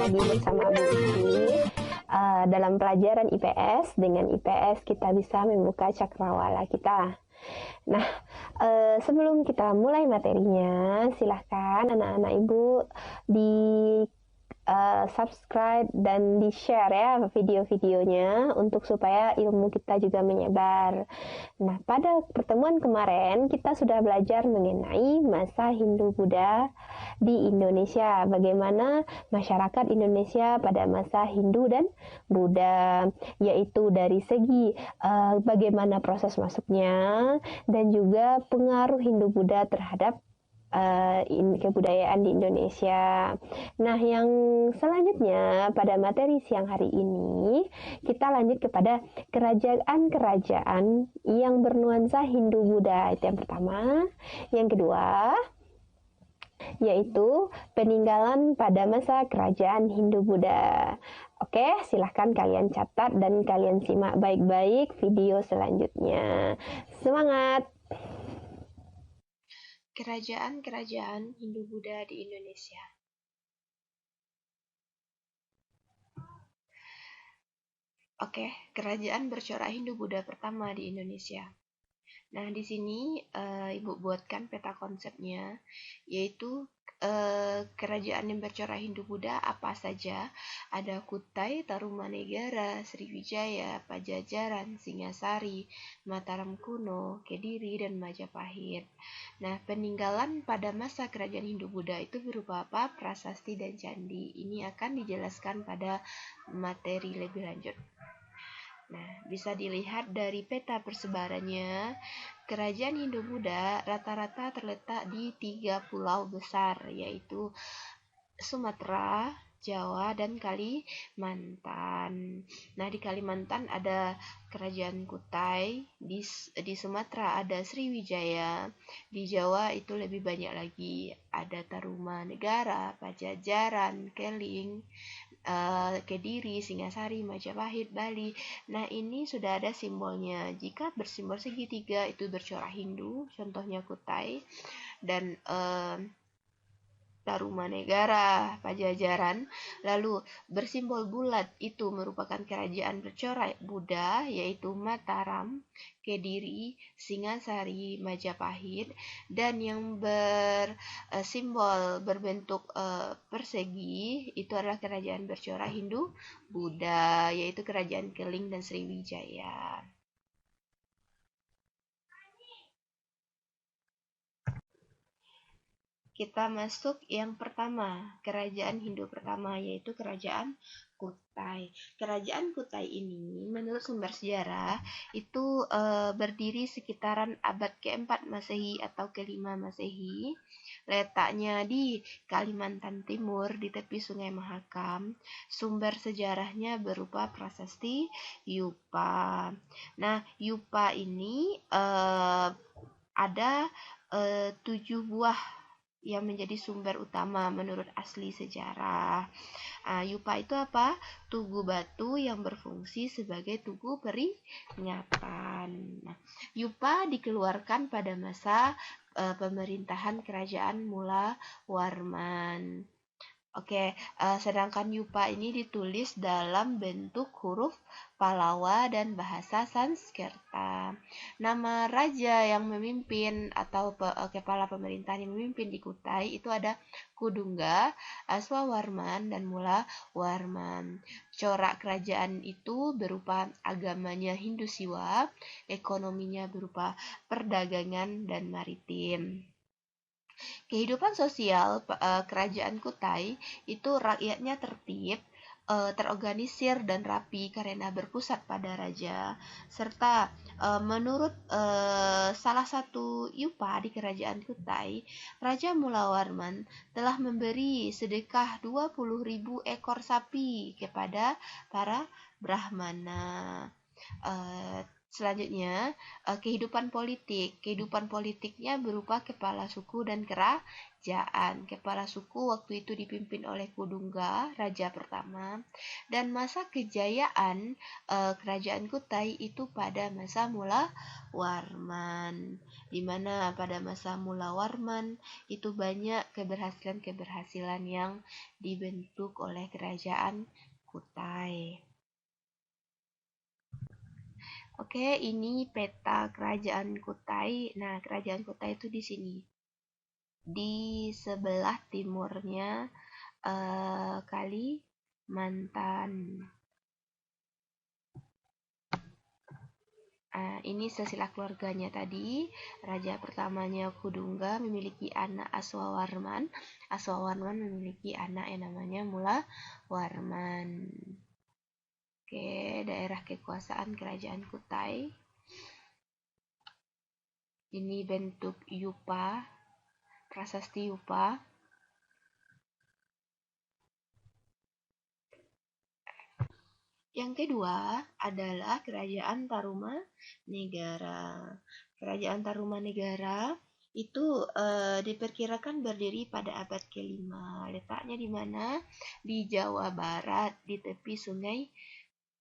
lagi bersama Bu Uci dalam pelajaran IPS. Dengan IPS kita bisa membuka cakrawala kita. Nah, sebelum kita mulai materinya, silahkan anak-anak Ibu di subscribe dan di share ya video-videonya untuk supaya ilmu kita juga menyebar. Nah, pada pertemuan kemarin kita sudah belajar mengenai masa Hindu-Buddha di Indonesia, bagaimana masyarakat Indonesia pada masa Hindu dan Buddha, yaitu dari segi bagaimana proses masuknya dan juga pengaruh Hindu-Buddha terhadap kebudayaan di Indonesia. Nah, yang selanjutnya pada materi siang hari ini kita lanjut kepada kerajaan-kerajaan yang bernuansa Hindu-Buddha. Itu yang pertama. Yang kedua, yaitu peninggalan pada masa kerajaan Hindu-Buddha. Oke, silahkan kalian catat dan kalian simak baik-baik video selanjutnya. Semangat! Kerajaan-kerajaan Hindu-Buddha di Indonesia. Oke, kerajaan bercorak Hindu-Buddha pertama di Indonesia. Nah, di sini Ibu buatkan peta konsepnya, yaitu kerajaan yang bercorak Hindu-Buddha apa saja. Ada Kutai, Tarumanegara, Sriwijaya, Pajajaran, Singasari, Mataram kuno, Kediri, dan Majapahit. Nah, peninggalan pada masa kerajaan Hindu-Buddha itu berupa apa? Prasasti dan candi. Ini akan dijelaskan pada materi lebih lanjut. Nah, bisa dilihat dari peta persebarannya, kerajaan Hindu-Buddha rata-rata terletak di 3 pulau besar, yaitu Sumatera, Jawa, dan Kalimantan. Nah, di Kalimantan ada kerajaan Kutai, di Sumatera ada Sriwijaya, di Jawa itu lebih banyak lagi, ada Tarumanegara, Pajajaran, Keling, Kediri, Singasari, Majapahit, Bali. Nah, ini sudah ada simbolnya. Jika bersimbol segitiga itu bercorak Hindu, contohnya Kutai, dan Tarumanegara, Pajajaran. Lalu bersimbol bulat itu merupakan kerajaan bercorak Buddha, yaitu Mataram, Kediri, Singasari, Majapahit. Dan yang bersimbol berbentuk persegi itu adalah kerajaan bercorak Hindu Buddha, yaitu kerajaan Keling dan Sriwijaya. Kita masuk yang pertama, kerajaan Hindu pertama, yaitu kerajaan Kutai. Kerajaan Kutai ini menurut sumber sejarah itu berdiri sekitaran abad ke-4 Masehi atau ke-5 Masehi. Letaknya di Kalimantan Timur di tepi Sungai Mahakam. Sumber sejarahnya berupa prasasti Yupa. Nah, Yupa ini ada 7 buah yang menjadi sumber utama menurut asli sejarah. Yupa itu apa? Tugu batu yang berfungsi sebagai tugu peringatan. Nah, Yupa dikeluarkan pada masa pemerintahan kerajaan Mula Warman. Oke, sedangkan Yupa ini ditulis dalam bentuk huruf Palawa dan bahasa Sanskerta. Nama raja yang memimpin atau kepala pemerintahan yang memimpin di Kutai itu ada Kudungga, Aswawarman, dan Mula Warman. Corak kerajaan itu berupa agamanya Hindu Siwa, ekonominya berupa perdagangan dan maritim. Kehidupan sosial kerajaan Kutai itu rakyatnya tertib, terorganisir dan rapi karena berpusat pada raja, serta menurut salah satu Yupa di kerajaan Kutai, Raja Mulawarman telah memberi sedekah 20.000 ekor sapi kepada para Brahmana. Selanjutnya, kehidupan politik. Kehidupan politiknya berupa kepala suku dan kerajaan. Kepala suku waktu itu dipimpin oleh Kudungga, raja pertama. Dan masa kejayaan kerajaan Kutai itu pada masa Mula Warman. Di mana pada masa Mula Warman itu banyak keberhasilan-keberhasilan yang dibentuk oleh kerajaan Kutai. Oke, ini peta kerajaan Kutai. Nah, kerajaan Kutai itu di sini. Di sebelah timurnya Kalimantan. Ini silsilah keluarganya tadi. Raja pertamanya Kudungga memiliki anak Aswawarman. Aswawarman memiliki anak yang namanya Mula Warman. Oke, daerah kekuasaan kerajaan Kutai. Ini bentuk yupa, prasasti yupa. Yang kedua adalah Kerajaan Tarumanegara. Kerajaan Tarumanegara itu diperkirakan berdiri pada abad ke-5. Letaknya di mana? Di Jawa Barat, di tepi Sungai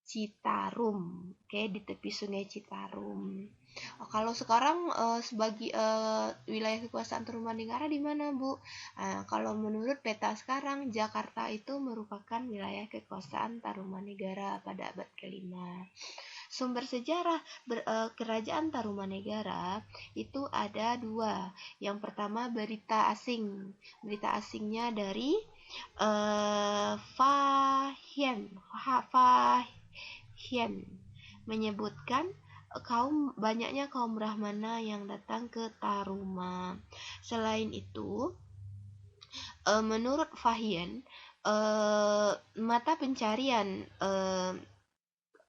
Citarum. Oke, di tepi Sungai Citarum. Kalau sekarang sebagai wilayah kekuasaan Tarumanegara di mana, Bu? Kalau menurut peta sekarang, Jakarta itu merupakan wilayah kekuasaan Tarumanegara pada abad ke-5. Sumber sejarah kerajaan Tarumanegara itu ada 2. Yang pertama berita asing. Berita asingnya dari Fahien menyebutkan banyaknya kaum Brahmana yang datang ke Taruma. Selain itu, menurut Fahien, mata pencarian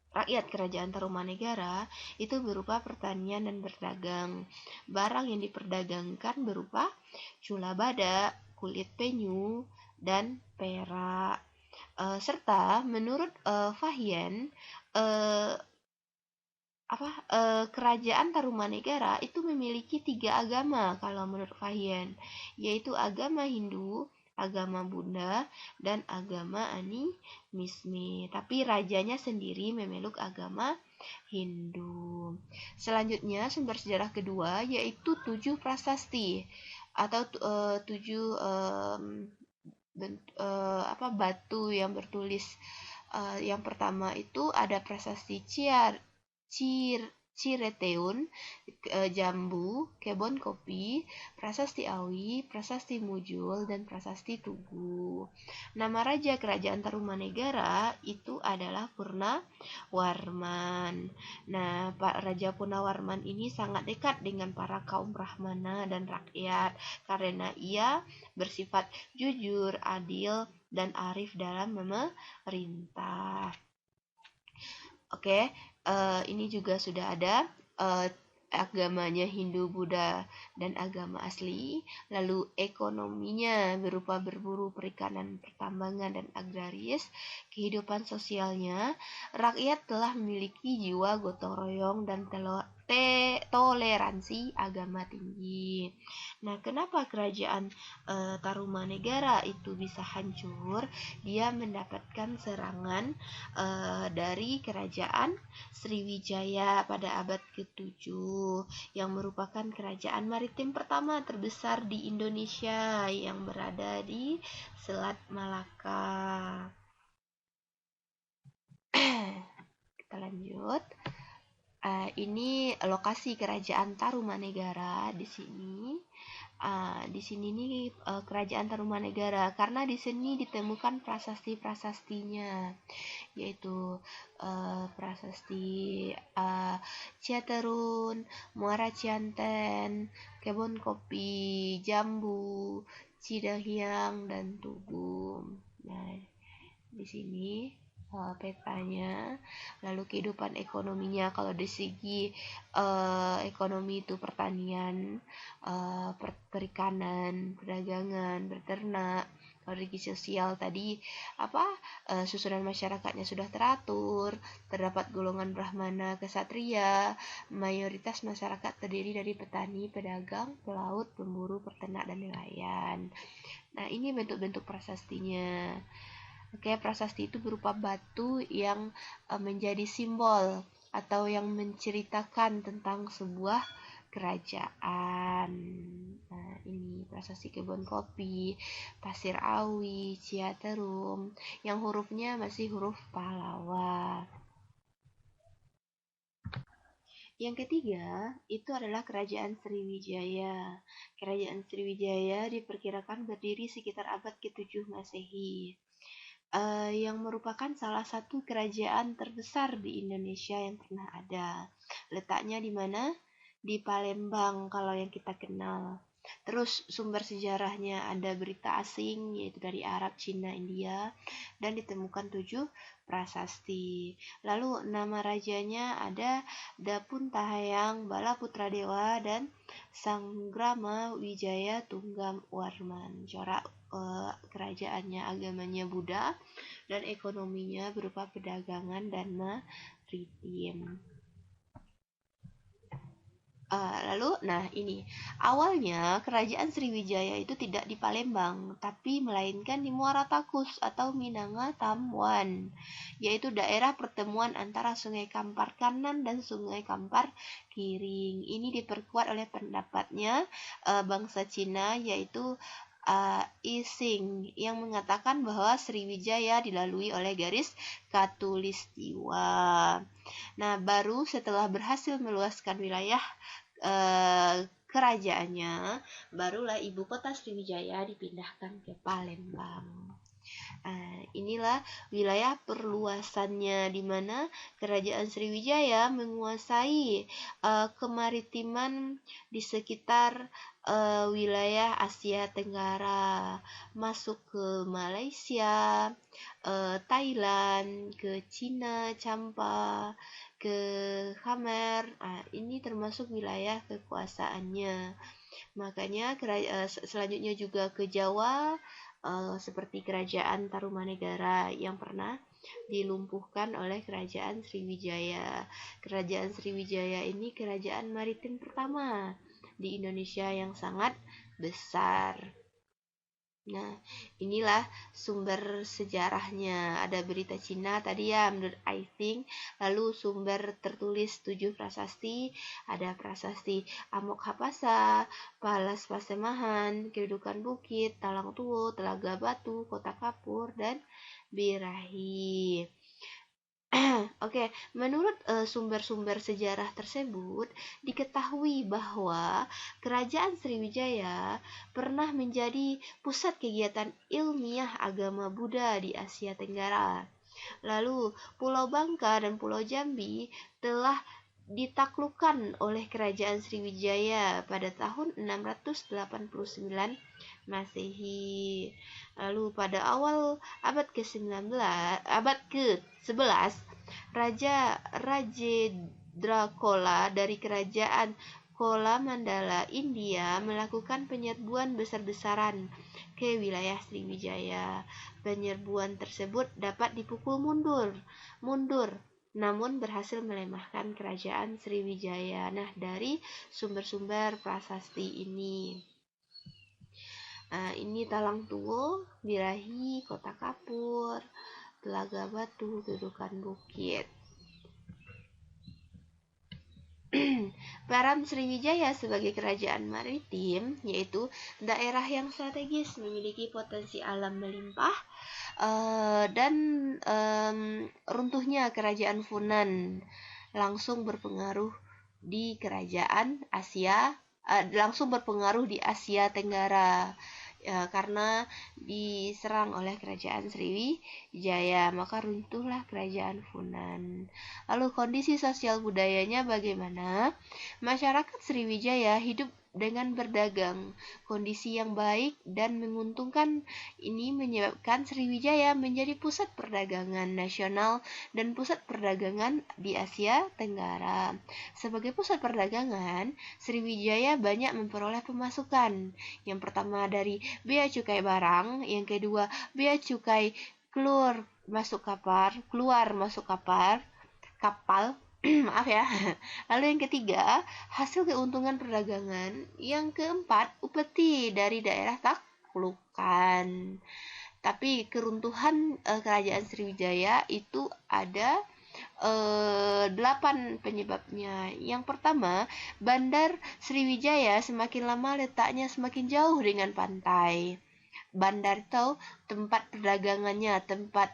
rakyat kerajaan Tarumanegara itu berupa pertanian dan berdagang. Barang yang diperdagangkan berupa cula badak, kulit penyu, dan perak. Serta menurut Fahien, kerajaan Tarumanegara itu memiliki 3 agama kalau menurut Fahien, yaitu agama Hindu, agama Buddha, dan agama animisme. Tapi rajanya sendiri memeluk agama Hindu. Selanjutnya sumber sejarah kedua yaitu 7 prasasti atau 7 batu yang bertulis. Yang pertama itu ada prasasti Cireteun, Jambu, Kebon Kopi, Prasasti Awi, Prasasti Mujul, dan Prasasti Tugu. Nama raja kerajaan Tarumanegara itu adalah Purnawarman. Nah, Pak Raja Purnawarman ini sangat dekat dengan para kaum Brahmana dan rakyat karena ia bersifat jujur, adil, dan arif dalam memerintah. Oke, ini juga sudah ada agamanya Hindu, Buddha, dan agama asli. Lalu ekonominya berupa berburu, perikanan, pertambangan, dan agraris. Kehidupan sosialnya, rakyat telah memiliki jiwa gotong royong dan toleransi agama tinggi. Nah, kenapa kerajaan Tarumanegara itu bisa hancur? Dia mendapatkan serangan dari kerajaan Sriwijaya pada abad ke-7 yang merupakan kerajaan maritim pertama terbesar di Indonesia yang berada di Selat Malaka. Kita lanjut. Ini lokasi kerajaan Tarumanegara di sini. Di sini nih kerajaan Tarumanegara karena di sini ditemukan prasasti-prasastinya, yaitu prasasti Ciaterun, Muara Cianten, Kebon Kopi, Jambu, Cidahiang, dan Tugu. Nah, di sini petanya. Lalu kehidupan ekonominya, kalau dari segi ekonomi itu pertanian, perikanan, perdagangan, beternak. Dari segi sosial tadi susunan masyarakatnya sudah teratur, terdapat golongan brahmana, kesatria, mayoritas masyarakat terdiri dari petani, pedagang, pelaut, pemburu, peternak, dan nelayan. Nah, ini bentuk-bentuk prasastinya. Oke, prasasti itu berupa batu yang menjadi simbol atau yang menceritakan tentang sebuah kerajaan. Nah, ini prasasti kebun kopi, pasir awi, Ciaterum, yang hurufnya masih huruf Pahlawa. Yang ketiga, itu adalah Kerajaan Sriwijaya. Kerajaan Sriwijaya diperkirakan berdiri sekitar abad ke-7 Masehi. Yang merupakan salah satu kerajaan terbesar di Indonesia yang pernah ada. Letaknya di mana? Di Palembang kalau yang kita kenal. Terus sumber sejarahnya ada berita asing yaitu dari Arab, Cina, India, dan ditemukan 7 prasasti. Lalu nama rajanya ada Dapun Tahayang Bala Putra Dewa dan Sanggrama Wijaya Tunggam Warman. Corak kerajaannya agamanya Buddha dan ekonominya berupa perdagangan dan maritim. Ini awalnya kerajaan Sriwijaya itu tidak di Palembang, tapi melainkan di Muara Takus atau Minanga Tamwan, yaitu daerah pertemuan antara Sungai Kampar Kanan dan Sungai Kampar Kiring. Ini diperkuat oleh pendapatnya bangsa Cina, yaitu Ising, yang mengatakan bahwa Sriwijaya dilalui oleh garis Katulistiwa. Nah, baru setelah berhasil meluaskan wilayah kerajaannya, barulah ibu kota Sriwijaya dipindahkan ke Palembang. Inilah wilayah perluasannya, di mana kerajaan Sriwijaya menguasai kemaritiman di sekitar wilayah Asia Tenggara, masuk ke Malaysia, Thailand, ke Cina, Champa, ke Khmer. Ini termasuk wilayah kekuasaannya. Makanya selanjutnya juga ke Jawa, seperti kerajaan Tarumanegara yang pernah dilumpuhkan oleh kerajaan Sriwijaya. Kerajaan Sriwijaya ini kerajaan maritim pertama di Indonesia yang sangat besar. Nah, inilah sumber sejarahnya. Ada berita Cina tadi ya, menurut Ising. Lalu sumber tertulis 7 prasasti. Ada prasasti Amok Hapasa, Palas Pasemahan, Kedudukan Bukit, Talang Tuo, Telaga Batu, Kota Kapur, dan Birahi. Oke, menurut sumber-sumber sejarah tersebut, diketahui bahwa kerajaan Sriwijaya pernah menjadi pusat kegiatan ilmiah agama Buddha di Asia Tenggara. Lalu, Pulau Bangka dan Pulau Jambi telah ditaklukkan oleh kerajaan Sriwijaya pada tahun 689 Masehi. Lalu pada awal abad ke-11, Raja Rajendrakola dari kerajaan Kola Mandala, India melakukan penyerbuan besar-besaran ke wilayah Sriwijaya. Penyerbuan tersebut dapat dipukul mundur, namun berhasil melemahkan kerajaan Sriwijaya. Nah, dari sumber-sumber prasasti ini. Ini Talang Tuo, Birahi, Kota Kapur, Telaga Batu, Kedudukan Bukit. Peran Sriwijaya sebagai kerajaan maritim yaitu daerah yang strategis, memiliki potensi alam melimpah, dan runtuhnya kerajaan Funan langsung berpengaruh di Asia Tenggara. Karena diserang oleh kerajaan Sriwijaya, maka runtuhlah kerajaan Funan. Lalu kondisi sosial budayanya bagaimana? Masyarakat Sriwijaya hidup dengan berdagang. Kondisi yang baik dan menguntungkan ini menyebabkan Sriwijaya menjadi pusat perdagangan nasional dan pusat perdagangan di Asia Tenggara. Sebagai pusat perdagangan, Sriwijaya banyak memperoleh pemasukan. Yang pertama dari bea cukai barang, yang kedua bea cukai keluar masuk kapal. Maaf ya. Lalu yang ketiga, hasil keuntungan perdagangan. Yang keempat, upeti dari daerah taklukan. Tapi keruntuhan kerajaan Sriwijaya itu ada 8 penyebabnya. Yang pertama, Bandar Sriwijaya semakin lama letaknya semakin jauh dengan pantai. Bandar itu tempat perdagangannya, tempat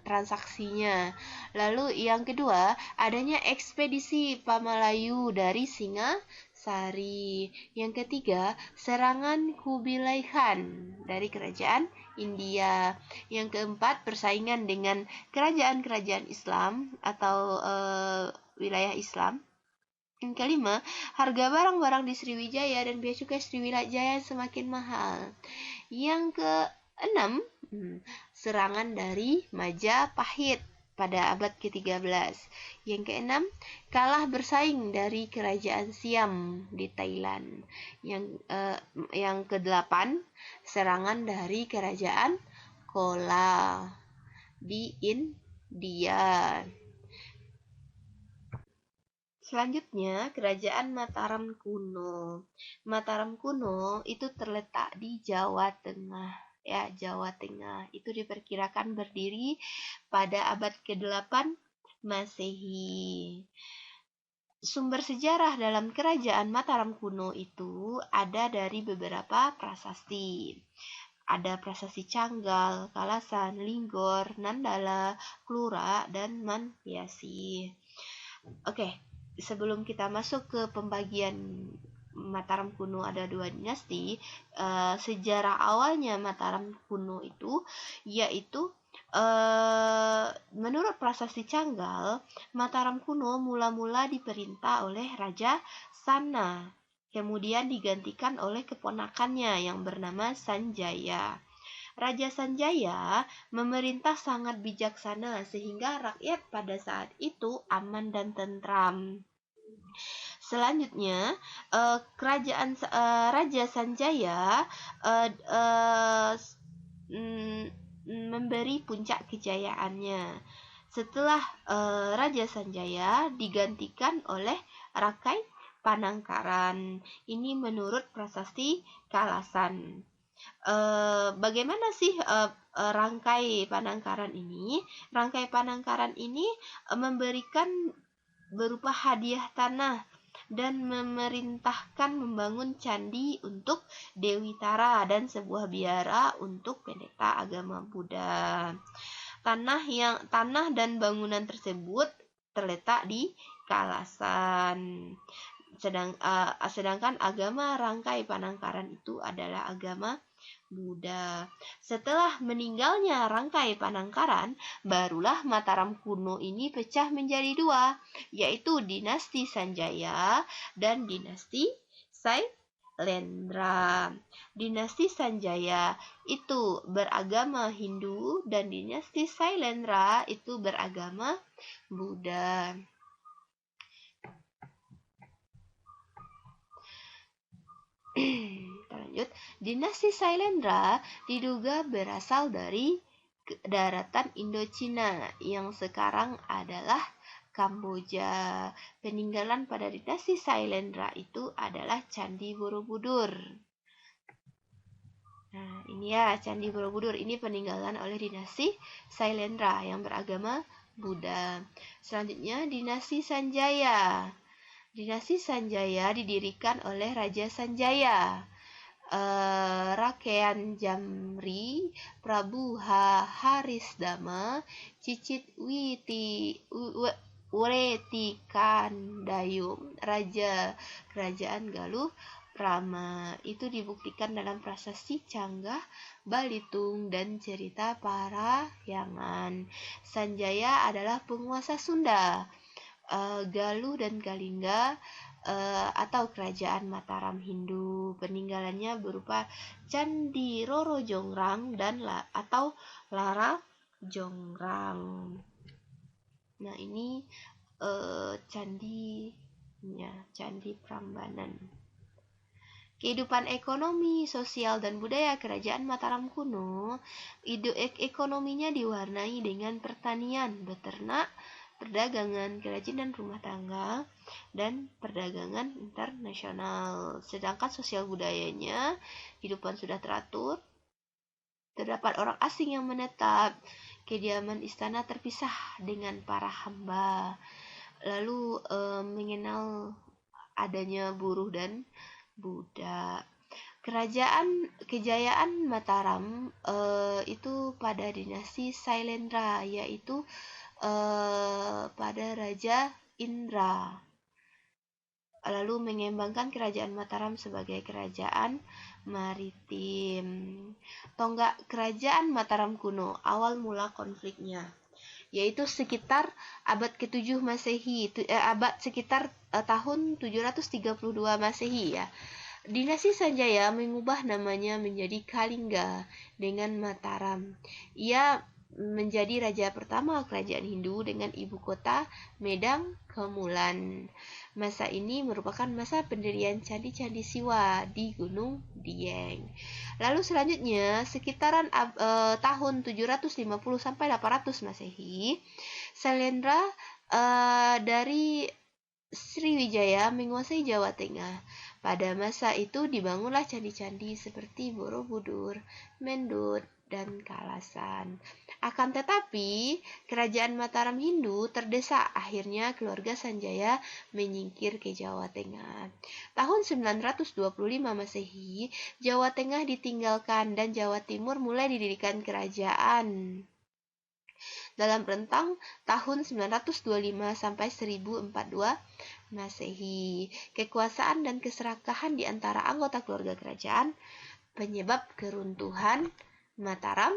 transaksinya. Lalu yang kedua, adanya ekspedisi Pamalayu dari Singasari. Yang ketiga, serangan Kubilai Khan dari kerajaan India. Yang keempat, persaingan dengan kerajaan-kerajaan Islam atau wilayah Islam. Yang kelima, harga barang-barang di Sriwijaya dan bea cukai Sriwijaya semakin mahal. Yang keenam, serangan dari Majapahit pada abad ke-13. Yang keenam, kalah bersaing dari kerajaan Siam di Thailand. Yang kedelapan, serangan dari kerajaan Chola di India. Selanjutnya, kerajaan Mataram kuno. Mataram kuno itu terletak di Jawa Tengah. Ya, Jawa Tengah. Itu diperkirakan berdiri pada abad ke-8 Masehi. Sumber sejarah dalam kerajaan Mataram kuno itu ada dari beberapa prasasti. Ada prasasti Canggal, Kalasan, Linggor, Nandala, Klura, dan Manpiasi. Oke. Sebelum kita masuk ke pembagian Mataram kuno ada 2 dinasti, sejarah awalnya Mataram kuno itu yaitu menurut prasasti Canggal, Mataram kuno mula-mula diperintah oleh Raja Sana, kemudian digantikan oleh keponakannya yang bernama Sanjaya. Raja Sanjaya memerintah sangat bijaksana sehingga rakyat pada saat itu aman dan tentram. Selanjutnya, kerajaan Raja Sanjaya memberi puncak kejayaannya. Setelah Raja Sanjaya digantikan oleh Rakai Panangkaran. Ini menurut prasasti Kalasan. Bagaimana sih Rangkai Panangkaran ini? Rangkai Panangkaran ini memberikan berupa hadiah tanah dan memerintahkan membangun candi untuk Dewi Tara dan sebuah biara untuk pendeta agama Buddha. Tanah dan bangunan tersebut terletak di Kalasan. Sedangkan agama Rangkai Panangkaran itu adalah agama Buddha. Setelah meninggalnya Rangkai Panangkaran, barulah Mataram kuno ini pecah menjadi 2, yaitu dinasti Sanjaya dan dinasti Sailendra. Dinasti Sanjaya itu beragama Hindu dan dinasti Sailendra itu beragama Buddha. Lanjut, dinasti Sailendra diduga berasal dari daratan Indochina yang sekarang adalah Kamboja. Peninggalan pada dinasti Sailendra itu adalah Candi Borobudur. Nah, ini ya Candi Borobudur. Ini peninggalan oleh dinasti Sailendra yang beragama Buddha. Selanjutnya dinasti Sanjaya. Dinasti Sanjaya didirikan oleh Raja Sanjaya, Rakean Jamri, Prabu Harisdama, Cicit Wetikandayum, Raja Kerajaan Galuh Rama. Itu dibuktikan dalam prasasti Canggah, Balitung, dan cerita Parahyangan. Sanjaya adalah penguasa Sunda. Galuh dan Kalingga atau Kerajaan Mataram Hindu. Peninggalannya berupa Candi Roro Jongrang dan atau Lara Jongrang. Nah, ini candinya, Candi Prambanan. Kehidupan ekonomi, sosial, dan budaya Kerajaan Mataram kuno, ekonominya diwarnai dengan pertanian, beternak, perdagangan, kerajinan rumah tangga, dan perdagangan internasional. Sedangkan sosial budayanya, kehidupan sudah teratur, terdapat orang asing yang menetap, kediaman istana terpisah dengan para hamba, lalu mengenal adanya buruh dan budak. Kejayaan Mataram itu pada dinasti Sailendra, yaitu pada Raja Indra. Lalu mengembangkan Kerajaan Mataram sebagai kerajaan maritim. Tonggak Kerajaan Mataram kuno, awal mula konfliknya, yaitu sekitar abad ke-7 Masehi, sekitar tahun 732 Masehi ya. Dinasti Sanjaya mengubah namanya menjadi Kalingga dengan Mataram. Ia menjadi raja pertama kerajaan Hindu dengan ibu kota Medang Kemulan. Masa ini merupakan masa pendirian candi-candi Siwa di Gunung Dieng. Lalu selanjutnya sekitaran tahun 750 sampai 800 Masehi, Sailendra dari Sriwijaya menguasai Jawa Tengah. Pada masa itu dibangunlah candi-candi seperti Borobudur, Mendut, dan Kalasan. Akan tetapi, Kerajaan Mataram Hindu terdesak. Akhirnya keluarga Sanjaya menyingkir ke Jawa Tengah. Tahun 925 Masehi, Jawa Tengah ditinggalkan dan Jawa Timur mulai didirikan kerajaan. Dalam rentang tahun 925 sampai 1042 Masehi, kekuasaan dan keserakahan di antara anggota keluarga kerajaan penyebab keruntuhan Mataram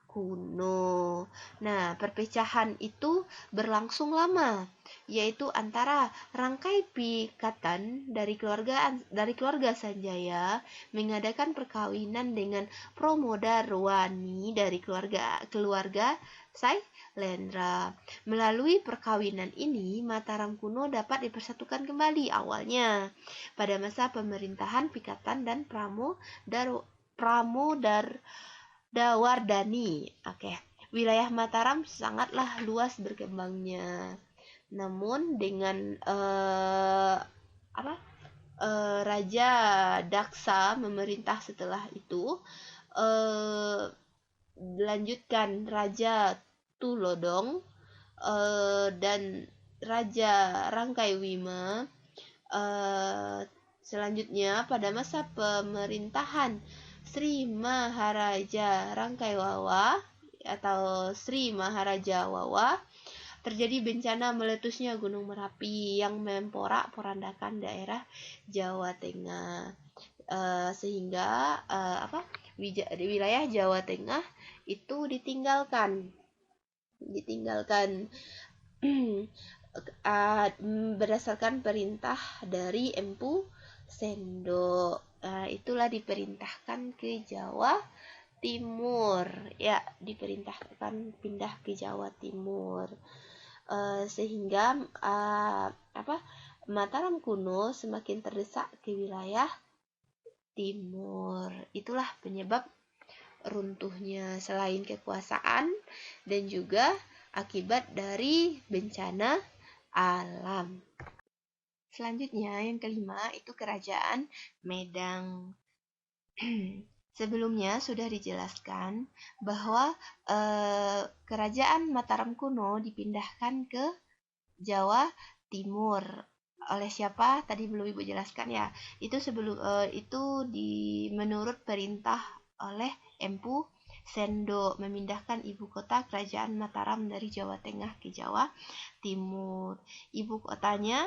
kuno. Nah, perpecahan itu berlangsung lama, yaitu antara Rangkai Pikatan dari keluarga Sanjaya mengadakan perkawinan dengan Promodarwani dari keluarga Sailendra. Melalui perkawinan ini, Mataram kuno dapat dipersatukan kembali awalnya pada masa pemerintahan Pikatan dan Pramodawardhani. Wilayah Mataram sangatlah luas berkembangnya. Namun dengan Raja Daksa memerintah setelah itu, dilanjutkan Raja Tulodong dan Raja Rangkaiwima. Selanjutnya pada masa pemerintahan Sri Maharaja Rangkaiwawa atau Sri Maharaja Wawa, terjadi bencana meletusnya Gunung Merapi yang memporak-porandakan daerah Jawa Tengah, sehingga wilayah Jawa Tengah itu ditinggalkan berdasarkan perintah dari Empu Sendok. Itulah diperintahkan ke Jawa Timur, ya, diperintahkan pindah ke Jawa Timur, sehingga Mataram kuno semakin terdesak ke wilayah timur. Itulah penyebab runtuhnya, selain kekuasaan dan juga akibat dari bencana alam. Selanjutnya yang kelima itu Kerajaan Medang. Sebelumnya sudah dijelaskan bahwa Kerajaan Mataram kuno dipindahkan ke Jawa Timur. Oleh siapa? Tadi belum Ibu jelaskan ya. Itu menurut perintah oleh Empu Sendok memindahkan ibu kota Kerajaan Mataram dari Jawa Tengah ke Jawa Timur. Ibu kotanya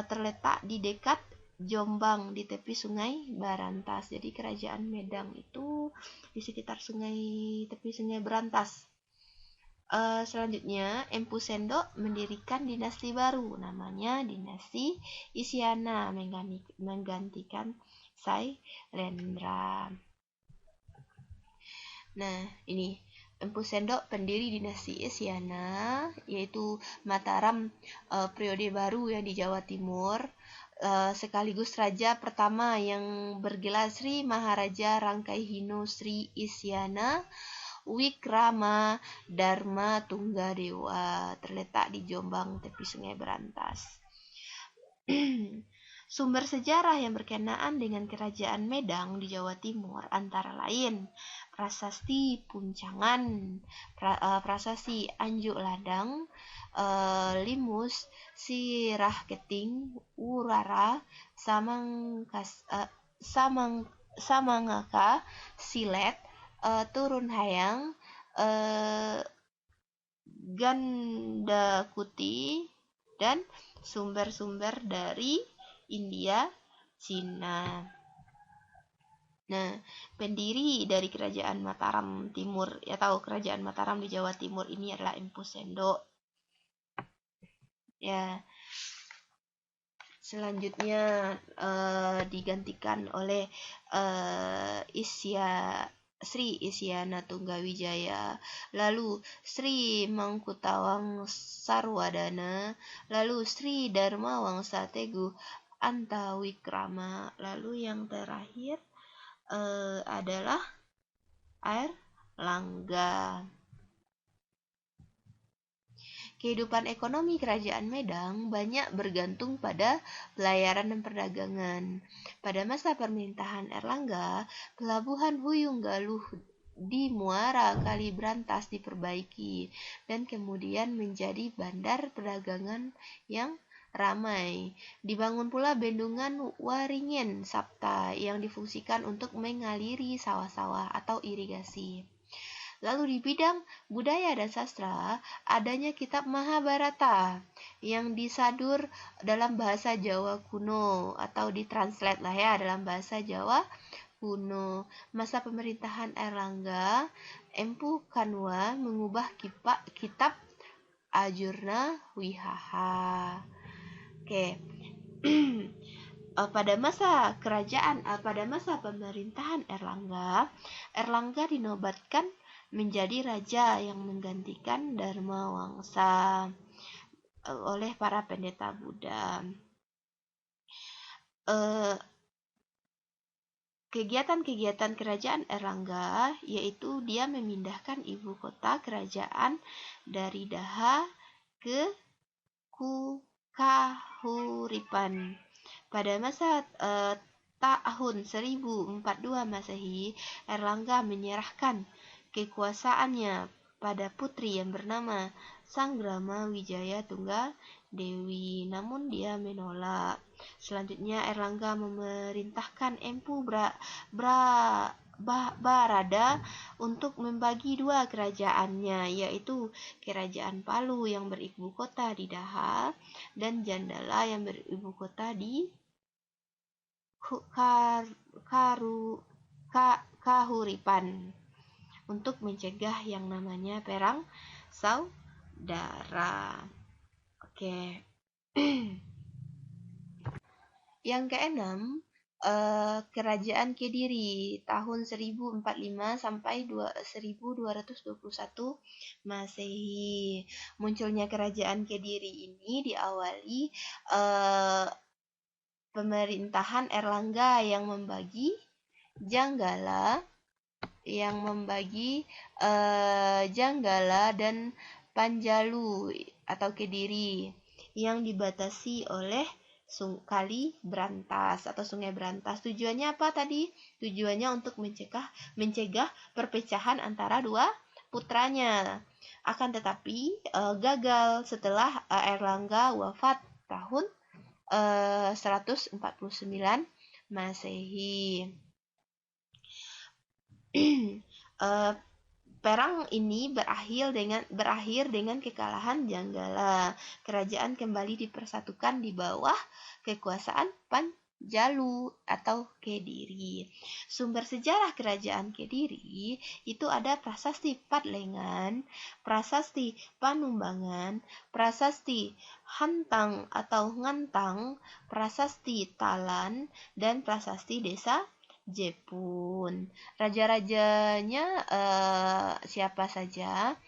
terletak di dekat Jombang di tepi Sungai Barantas. Jadi Kerajaan Medang itu di sekitar tepi Sungai Berantas. Selanjutnya, Empu Sendok mendirikan dinasti baru, namanya dinasti Isyana, menggantikan Sailendra. Nah, ini Empu Sendok pendiri dinasti Isyana, yaitu Mataram, periode baru yang di Jawa Timur, sekaligus raja pertama yang bergelar Sri Maharaja Rangkaihino Sri Isyana Wikrama Dharma Tunggadewa, terletak di Jombang, tepi Sungai Berantas. Sumber sejarah yang berkenaan dengan Kerajaan Medang di Jawa Timur antara lain Prasasti Puncangan, Prasasti Anjuk Ladang, Limus, Sirah Keting, Urara, Samangaka, Silet, Turun Hayang, Gandakuti, dan sumber-sumber dari India, Cina. Nah, pendiri dari Kerajaan Mataram Timur, ya tahu Kerajaan Mataram di Jawa Timur ini adalah Empu Sendok. Ya, selanjutnya digantikan oleh Sri Isyana Tunggawijaya, lalu Sri Mangkutawang Sarwadana, lalu Sri Dharma Wangsa Teguh Antawikrama, lalu yang terakhir adalah Airlangga. Kehidupan ekonomi Kerajaan Medang banyak bergantung pada pelayaran dan perdagangan. Pada masa pemerintahan Airlangga, pelabuhan Huyung Galuh di Muara Kalibrantas diperbaiki dan kemudian menjadi bandar perdagangan yang ramai. Dibangun pula bendungan Waringin Sapta yang difungsikan untuk mengaliri sawah-sawah atau irigasi. Lalu di bidang budaya dan sastra, adanya kitab Mahabharata yang disadur dalam bahasa Jawa kuno atau ditranslate lah ya dalam bahasa Jawa kuno. Masa pemerintahan Airlangga, Empu Kanwa mengubah kitab Ajurna Wihaha. Oke. Pada masa pemerintahan Airlangga dinobatkan menjadi raja yang menggantikan Dharma Wangsa oleh para pendeta Buddha. Kegiatan-kegiatan kerajaan Airlangga yaitu dia memindahkan ibu kota kerajaan dari Daha ke Kahuripan. Pada masa tahun 1042 Masehi, Airlangga menyerahkan kekuasaannya pada putri yang bernama Sanggrama Wijaya Tunggadewi, namun dia menolak. Selanjutnya Airlangga memerintahkan Empu Barada untuk membagi dua kerajaannya, yaitu Kerajaan Palu yang beribu kota di Daha dan Jandala yang beribu kota di Kahuripan untuk mencegah yang namanya perang saudara. Oke. Yang keenam, Kerajaan Kediri tahun 1045 sampai 1221 Masehi. Munculnya Kerajaan Kediri ini diawali pemerintahan Airlangga yang membagi Janggala dan Panjalu atau Kediri yang dibatasi oleh Kali Brantas atau Sungai Brantas. Tujuannya apa tadi? Tujuannya untuk mencegah perpecahan antara dua putranya. Akan tetapi gagal setelah Airlangga wafat tahun 149 Masehi. Perang ini berakhir dengan kekalahan Janggala. Kerajaan kembali dipersatukan di bawah kekuasaan Jalu atau Kediri. Sumber sejarah kerajaan Kediri itu ada prasasti Patlengan, prasasti Panumbangan, prasasti Hantang atau Ngantang, prasasti Talan, dan prasasti Desa Jepun. Raja-rajanya siapa saja?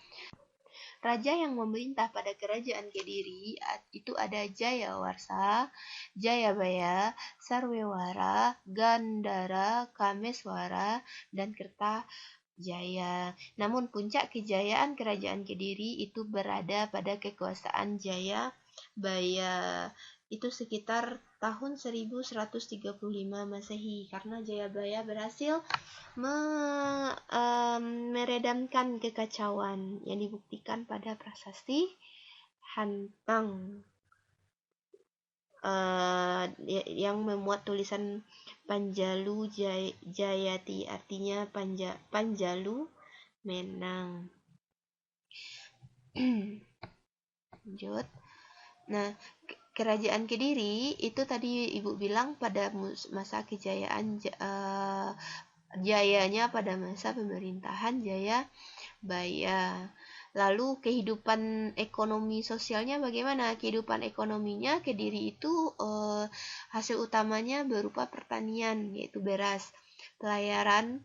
Raja yang memerintah pada kerajaan Kediri itu ada Jayawarsa, Jayabaya, Sarwewara, Gandara, Kameswara, dan Kertajaya. Namun puncak kejayaan kerajaan Kediri itu berada pada kekuasaan Jayabaya. Itu sekitar tahun 1135 Masehi, karena Jayabaya berhasil meredamkan kekacauan yang dibuktikan pada prasasti Hantang yang memuat tulisan Panjalu Jayati, artinya Panjalu menang. Lanjut. Nah, kerajaan Kediri itu tadi Ibu bilang pada masa kejayaan jayanya pada masa pemerintahan Jayabaya. Lalu kehidupan ekonomi sosialnya bagaimana? Kehidupan ekonominya Kediri itu hasil utamanya berupa pertanian, yaitu beras. Pelayaran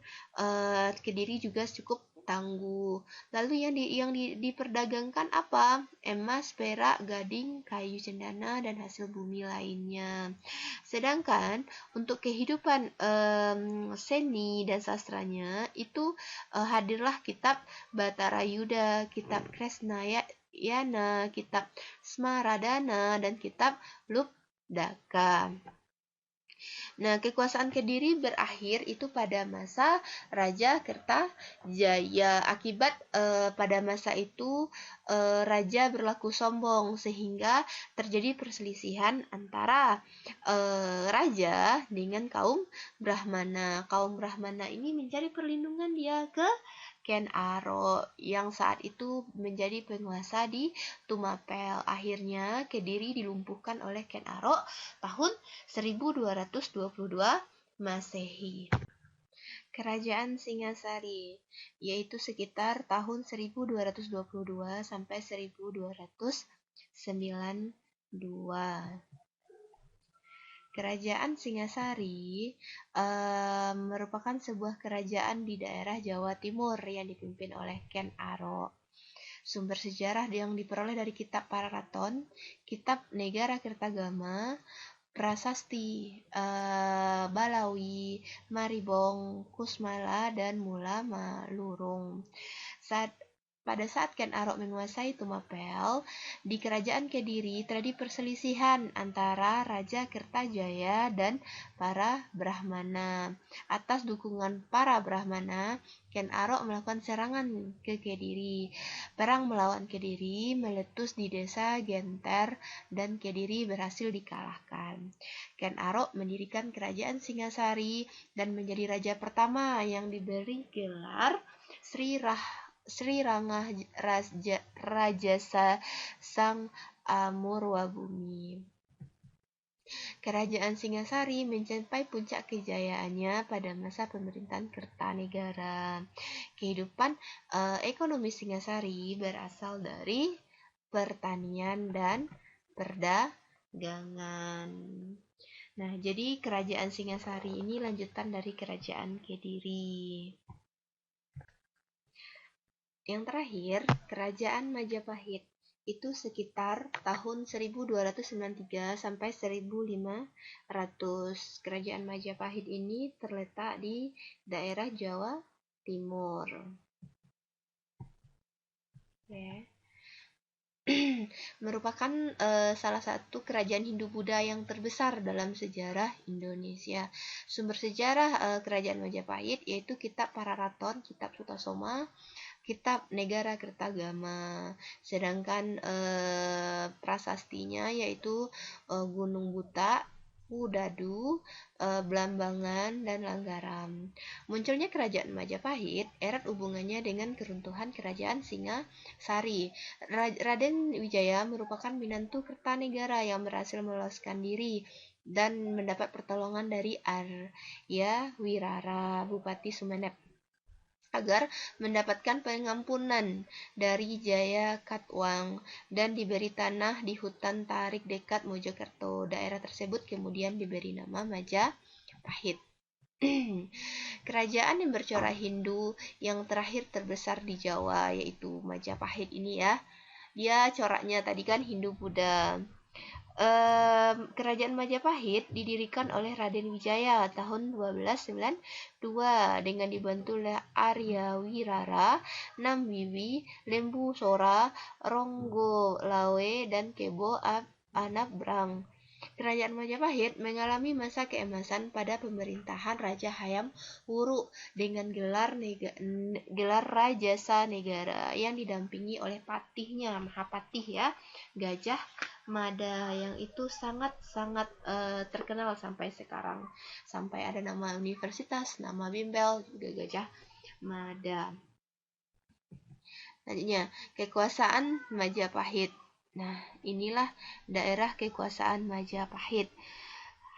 Kediri juga cukup tangguh. Lalu yang diperdagangkan apa? Emas, perak, gading, kayu cendana, dan hasil bumi lainnya. Sedangkan untuk kehidupan seni dan sastranya itu hadirlah kitab Batara Yuda, kitab Kresnayana, kitab Smaradana, dan kitab Lubdaka. Nah, kekuasaan Kediri berakhir itu pada masa Raja Kertajaya. Akibat pada masa itu raja berlaku sombong sehingga terjadi perselisihan antara raja dengan kaum Brahmana. Kaum Brahmana ini mencari perlindungan dia ke Ken Aro yang saat itu menjadi penguasa di Tumapel. Akhirnya Kediri dilumpuhkan oleh Ken Aro tahun 1222 Masehi. Kerajaan Singasari, yaitu sekitar tahun 1222 sampai 1292. Kerajaan Singasari merupakan sebuah kerajaan di daerah Jawa Timur yang dipimpin oleh Ken Aro. Sumber sejarah yang diperoleh dari kitab Pararaton, kitab Negara Kertagama, Prasasti Balawi, Maribong, Kusmala, dan Mula Malurung. Pada saat Ken Arok menguasai Tumapel, di kerajaan Kediri terjadi perselisihan antara Raja Kertajaya dan para Brahmana. Atas dukungan para Brahmana, Ken Arok melakukan serangan ke Kediri. Perang melawan Kediri meletus di desa Genter dan Kediri berhasil dikalahkan. Ken Arok mendirikan kerajaan Singasari dan menjadi raja pertama yang diberi gelar Sri Rangah Rajasa Sang Amurwabumi. Kerajaan Singasari mencapai puncak kejayaannya pada masa pemerintahan Kertanegara. Kehidupan ekonomi Singasari berasal dari pertanian dan perdagangan. Nah, jadi kerajaan Singasari ini lanjutan dari kerajaan Kediri. Yang terakhir, kerajaan Majapahit. Itu sekitar tahun 1293 sampai 1500. Kerajaan Majapahit ini terletak di daerah Jawa Timur. Ya. Merupakan salah satu kerajaan Hindu-Buddha yang terbesar dalam sejarah Indonesia. Sumber sejarah kerajaan Majapahit yaitu kitab Pararaton, kitab Sutasoma, kitab Negara Kertagama. Sedangkan prasastinya yaitu Gunung Buta, Udadu, Blambangan, dan Langgaram. Munculnya kerajaan Majapahit erat hubungannya dengan keruntuhan kerajaan Singasari. Raden Wijaya merupakan menantu Kertanegara yang berhasil meloloskan diri dan mendapat pertolongan dari Arya Wirara, Bupati Sumeneb, agar mendapatkan pengampunan dari Jaya Katwang dan diberi tanah di hutan Tarik dekat Mojokerto. Daerah tersebut kemudian diberi nama Majapahit. Kerajaan yang bercorak Hindu yang terakhir terbesar di Jawa yaitu Majapahit ini ya. Dia coraknya tadi kan Hindu Buddha. Kerajaan Majapahit didirikan oleh Raden Wijaya tahun 1292 dengan dibantu oleh Arya Wirara, Namwiwi, Lembu Sora, Ronggo Lawe, dan Kebo Anabrang. Kerajaan Majapahit mengalami masa keemasan pada pemerintahan Raja Hayam Wuruk dengan gelar Rajasa Negara yang didampingi oleh patihnya, Mahapatih ya, Gajah Mada, yang itu sangat-sangat terkenal sampai sekarang. Sampai ada nama universitas, nama bimbel juga Gajah Mada. Selanjutnya, kekuasaan Majapahit. Nah, inilah daerah kekuasaan Majapahit.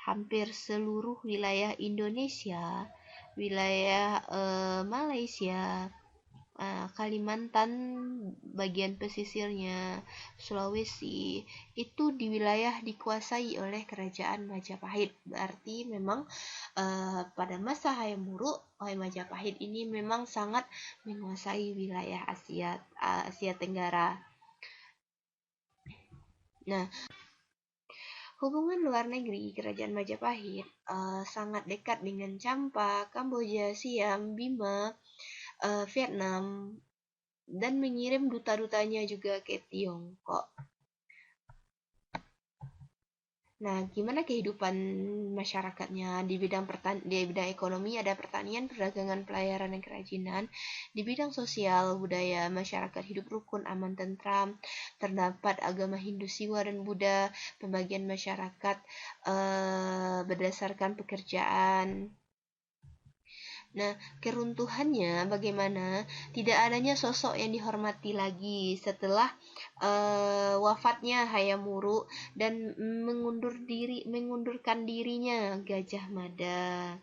Hampir seluruh wilayah Indonesia, wilayah Malaysia, Kalimantan bagian pesisirnya, Sulawesi, itu di wilayah dikuasai oleh kerajaan Majapahit. Berarti memang pada masa Hayam Wuruk, Majapahit ini memang sangat menguasai wilayah Asia Tenggara. Nah, hubungan luar negeri kerajaan Majapahit sangat dekat dengan Champa, Kamboja, Siam, Bima, Vietnam, dan mengirim duta-dutanya juga ke Tiongkok. Nah, gimana kehidupan masyarakatnya di bidang ekonomi ada pertanian, perdagangan, pelayaran, dan kerajinan. Di bidang sosial, budaya, masyarakat hidup rukun, aman, tentram. Terdapat agama Hindu, Siwa, dan Buddha. Pembagian masyarakat berdasarkan pekerjaan. Nah, keruntuhannya bagaimana? Tidak adanya sosok yang dihormati lagi setelah wafatnya Hayam Wuruk dan mengundurkan dirinya Gajah Mada.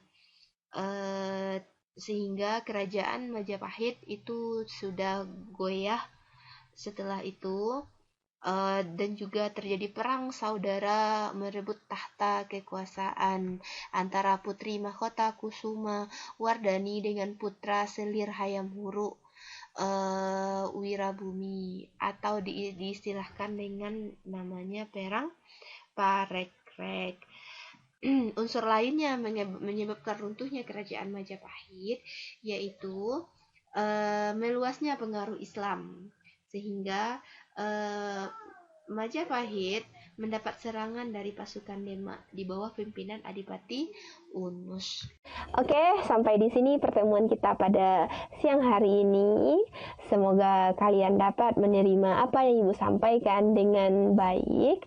Sehingga kerajaan Majapahit itu sudah goyah setelah itu. Dan juga terjadi perang saudara merebut tahta kekuasaan antara Putri Mahkota Kusuma Wardani dengan putra selir Hayam Wuruk, Wirabumi, atau diistilahkan dengan namanya Perang Parekrek. Unsur lainnya menyebabkan runtuhnya kerajaan Majapahit yaitu meluasnya pengaruh Islam, sehingga Majapahit mendapat serangan dari pasukan Demak di bawah pimpinan Adipati Unus. Oke, sampai di sini pertemuan kita pada siang hari ini. Semoga kalian dapat menerima apa yang Ibu sampaikan dengan baik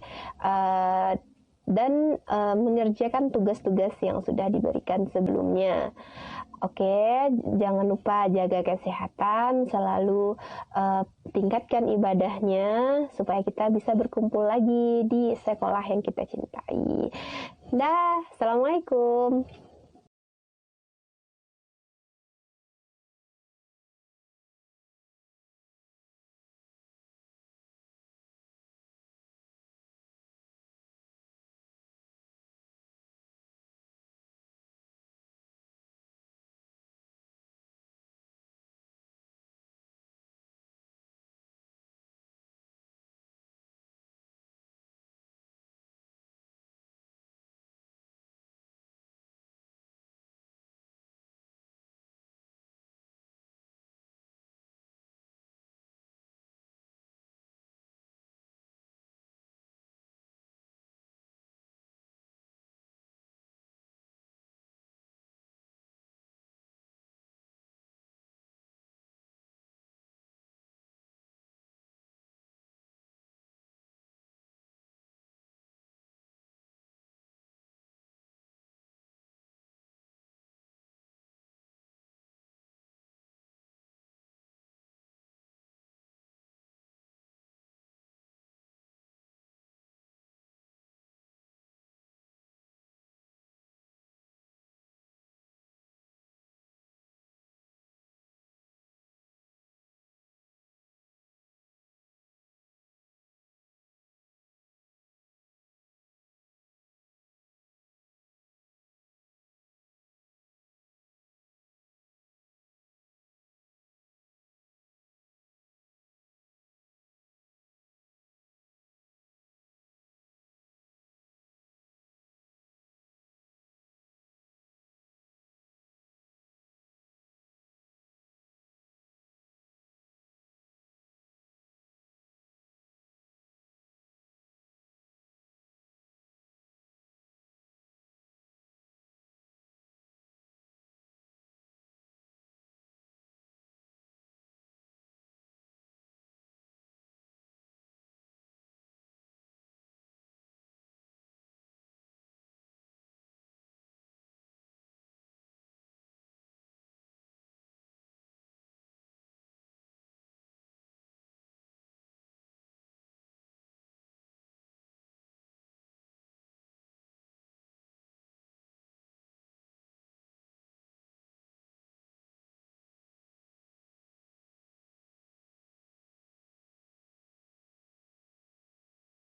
dan mengerjakan tugas-tugas yang sudah diberikan sebelumnya. Oke, jangan lupa jaga kesehatan, selalu tingkatkan ibadahnya supaya kita bisa berkumpul lagi di sekolah yang kita cintai. Dah, Assalamualaikum.